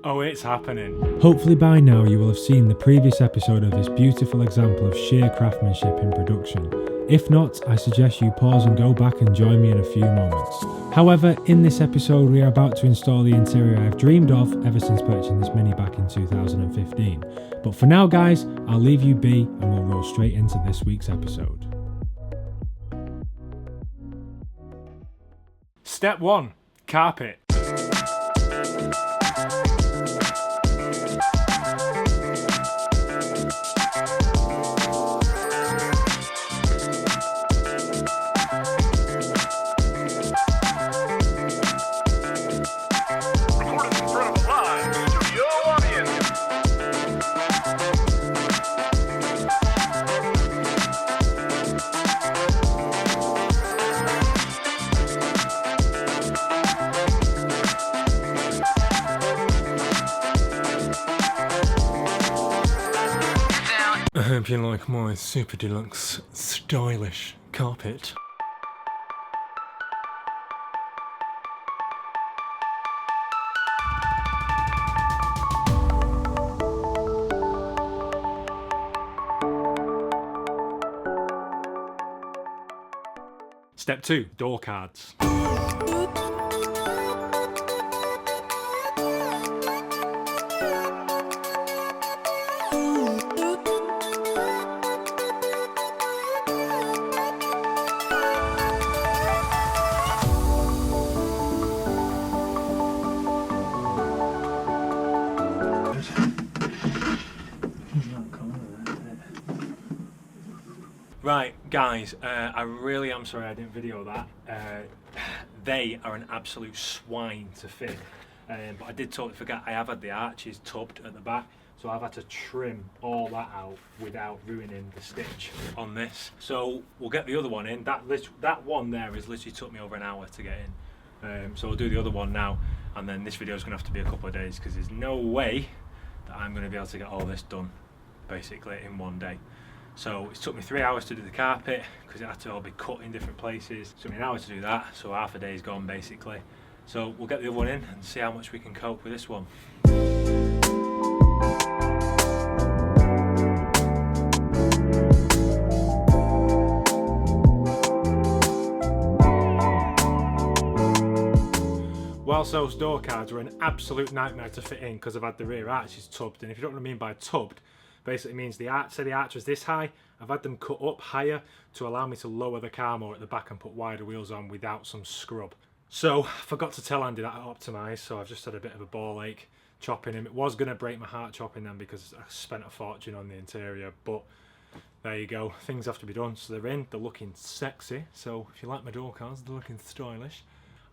Oh, it's happening. Hopefully by now you will have seen the previous episode of this beautiful example of sheer craftsmanship in production. If not, I suggest you pause and go back and join me in a few moments. However, in this episode we are about to install the interior I've dreamed of ever since purchasing this Mini back in 2015. But for now guys, I'll leave you be and we'll roll straight into this week's episode. Step 1. Carpet. I hope you like my super deluxe stylish carpet. Step 2, door cards. Right, guys, I really am sorry I didn't video that. They are an absolute swine to fit, but I did totally forget I have had the arches tubbed at the back, so I've had to trim all that out without ruining the stitch on this. So we'll get the other one in. That one there has literally took me over an hour to get in. So we'll do the other one now, and then this video is going to have to be a couple of days because there's no way that I'm going to be able to get all this done basically in one day. So it took me 3 hours to do the carpet because it had to all be cut in different places. It took me an hour to do that, so half a day's gone basically. So we'll get the other one in and see how much we can cope with this one. Whilst those door cards were an absolute nightmare to fit in because I've had the rear arches tubbed, and if you don't know what I mean by tubbed, basically means the arch was this high. I've had them cut up higher to allow me to lower the car more at the back and put wider wheels on without some scrub. So I forgot to tell Andy that at Optimise, so I've just had a bit of a ball ache chopping him. It was going to break my heart chopping them because I spent a fortune on the interior, but there you go, things have to be done. So they're in, they're looking sexy, so if you like my door cards, they're looking stylish.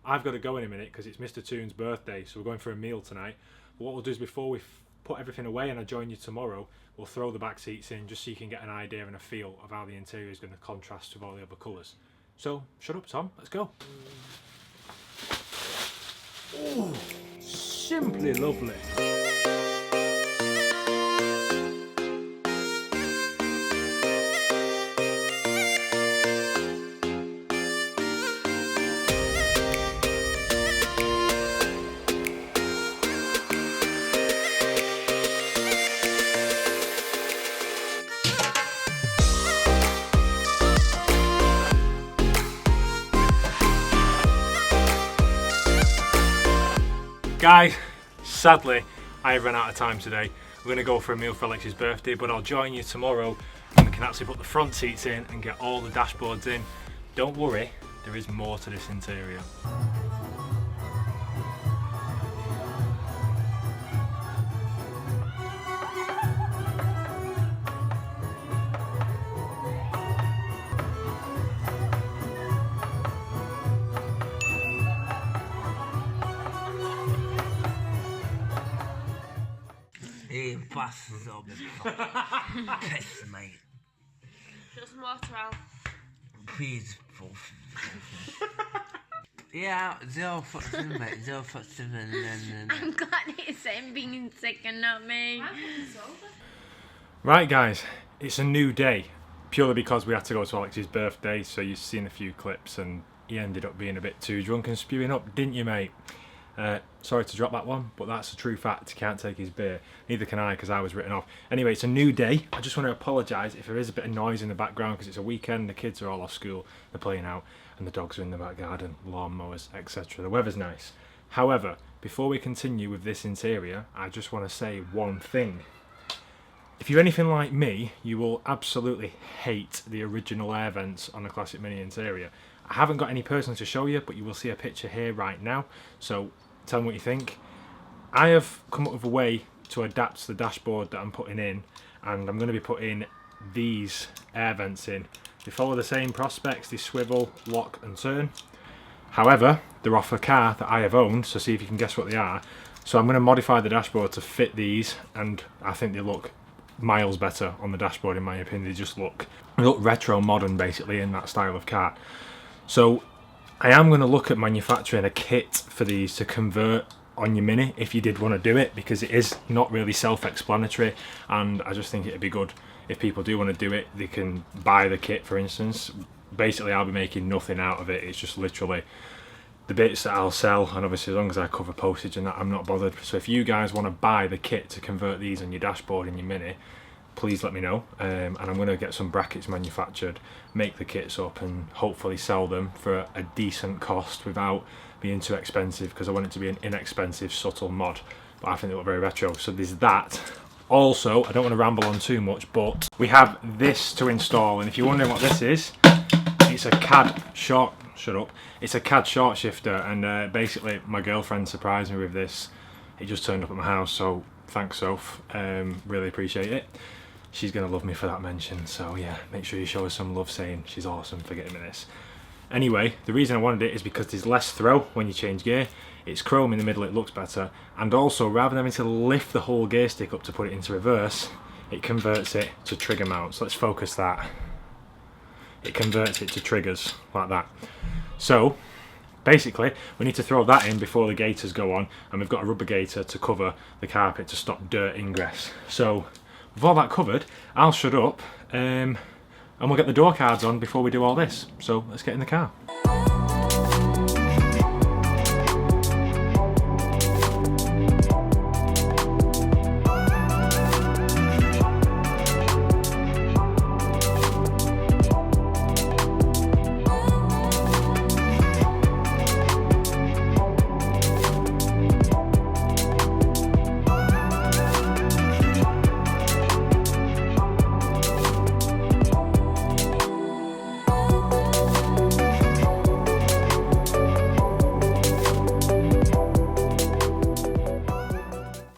I've got to go in a minute because it's Mr. Toon's birthday, so we're going for a meal tonight. But what we'll do is before we put everything away and I join you tomorrow, we'll throw the back seats in just so you can get an idea and a feel of how the interior is going to contrast with all the other colours. So, shut up Tom, let's go. Ooh, simply lovely. Guys, sadly, I have run out of time today. We're going to go for a meal for Alex's birthday, but I'll join you tomorrow and we can actually put the front seats in and get all the dashboards in. Don't worry, there is more to this interior. Hey, bastards all been piss, mate. Shut some water out. Please, yeah, 0 foot 7, mate. 0 foot 7 and I'm glad it's him being sick and not me. Right guys, it's a new day. Purely because we had to go to Alex's birthday, so you've seen a few clips and he ended up being a bit too drunk and spewing up, didn't you mate? Sorry to drop that one, but that's a true fact. He can't take his beer. Neither can I, because I was written off. Anyway, it's a new day. I just want to apologise if there is a bit of noise in the background, because it's a weekend. The kids are all off school. They're playing out, and the dogs are in the back garden, lawnmowers, etc. The weather's nice. However, before we continue with this interior, I just want to say one thing. If you're anything like me, you will absolutely hate the original air vents on the Classic Mini interior. I haven't got any personally to show you, but you will see a picture here right now. So tell me what you think. I have come up with a way to adapt to the dashboard that I'm putting in, and I'm going to be putting these air vents in. They follow the same prospects, they swivel, lock and turn. However, they're off a car that I have owned, so see if you can guess what they are. So I'm going to modify the dashboard to fit these, and I think they look miles better on the dashboard in my opinion. They just look retro modern basically in that style of car. So I am going to look at manufacturing a kit for these to convert on your Mini if you did want to do it, because it is not really self-explanatory, and I just think it'd be good if people do want to do it. They can buy the kit, for instance. Basically I'll be making nothing out of it. It's just literally the bits that I'll sell, and obviously as long as I cover postage and that, I'm not bothered. So if you guys want to buy the kit to convert these on your dashboard in your Mini, please let me know, and I'm going to get some brackets manufactured, make the kits up, and hopefully sell them for a decent cost without being too expensive, because I want it to be an inexpensive, subtle mod, but I think they look very retro. So there's that. Also, I don't want to ramble on too much, but we have this to install, and if you're wondering what this is, it's a CAD short... Shut up. It's a CAD short shifter, and basically my girlfriend surprised me with this. It just turned up at my house, so thanks Soph, really appreciate it. She's going to love me for that mention, so yeah, make sure you show her some love saying she's awesome for getting me this. Anyway, the reason I wanted it is because there's less throw when you change gear. It's chrome in the middle, it looks better, and also rather than having to lift the whole gear stick up to put it into reverse, it converts it to trigger mounts. Let's focus that. It converts it to triggers like that. So basically we need to throw that in before the gaiters go on, and we've got a rubber gaiter to cover the carpet to stop dirt ingress. So with all that covered, I'll shut up, and we'll get the door cards on before we do all this. So let's get in the car.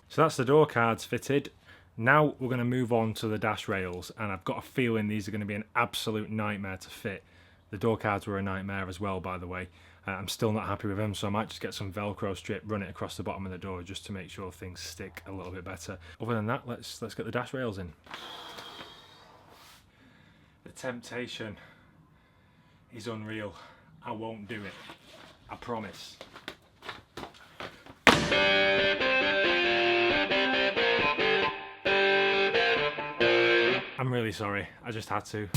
So that's the door cards fitted. Now we're going to move on to the dash rails, and I've got a feeling these are going to be an absolute nightmare to fit. The door cards were a nightmare as well, by the way. I'm still not happy with them, so I might just get some Velcro strip, run it across the bottom of the door just to make sure things stick a little bit better. Other than that, let's get the dash rails in. The temptation is unreal. I won't do it. I promise. I'm really sorry, I just had to.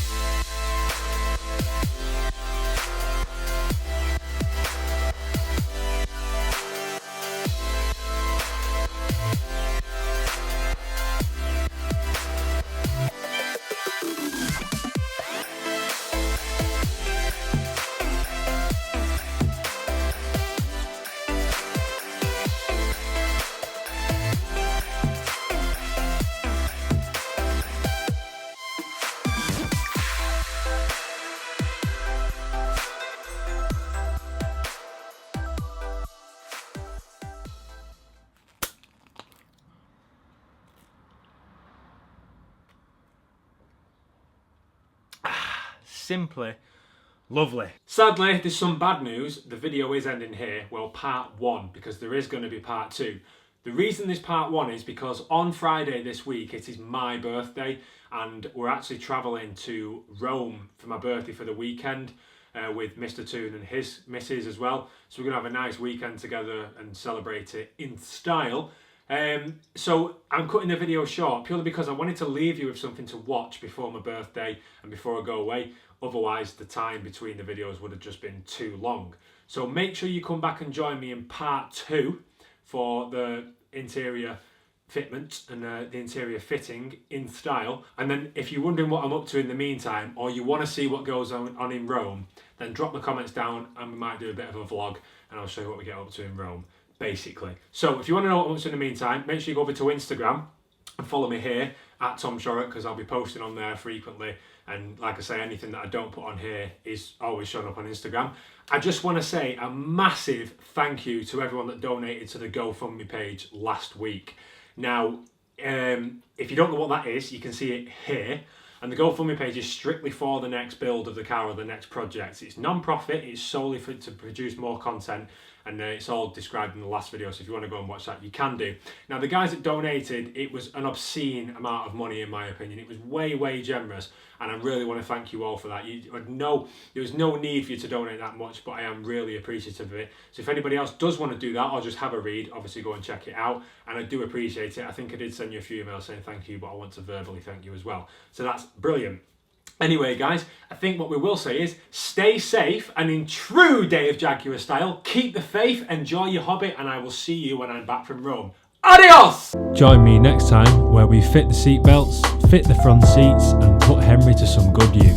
Simply lovely. Sadly, there's some bad news. The video is ending here. Well, part one, because there is going to be part two. The reason this part one is because on Friday this week, it is my birthday, and we're actually travelling to Rome for my birthday for the weekend with Mr. Toon and his missus as well. So we're going to have a nice weekend together and celebrate it in style. So I'm cutting the video short purely because I wanted to leave you with something to watch before my birthday and before I go away. Otherwise, the time between the videos would have just been too long. So make sure you come back and join me in part 2 for the interior fitment and the interior fitting in style. And then if you're wondering what I'm up to in the meantime, or you want to see what goes on in Rome, then drop the comments down and we might do a bit of a vlog and I'll show you what we get up to in Rome, basically. So if you want to know what I'm up to in the meantime, make sure you go over to Instagram and follow me here at Tom.Shorrock, because I'll be posting on there frequently. And like I say, anything that I don't put on here is always showing up on Instagram. I just want to say a massive thank you to everyone that donated to the GoFundMe page last week. Now, if you don't know what that is, you can see it here. And the GoFundMe page is strictly for the next build of the car or the next project. It's non-profit, it's solely to produce more content, and it's all described in the last video, so if you want to go and watch that, you can do. Now, the guys that donated, it was an obscene amount of money in my opinion. It was way, way generous, and I really want to thank you all for that. There was no need for you to donate that much, but I am really appreciative of it. So if anybody else does want to do that, or just have a read, obviously go and check it out, and I do appreciate it. I think I did send you a few emails saying thank you, but I want to verbally thank you as well. So that's brilliant. Anyway, guys, I think what we will say is stay safe, and in true Dave Jaguar style, keep the faith, enjoy your hobby, and I will see you when I'm back from Rome. Adios! Join me next time where we fit the seatbelts, fit the front seats, and put Henry to some good use.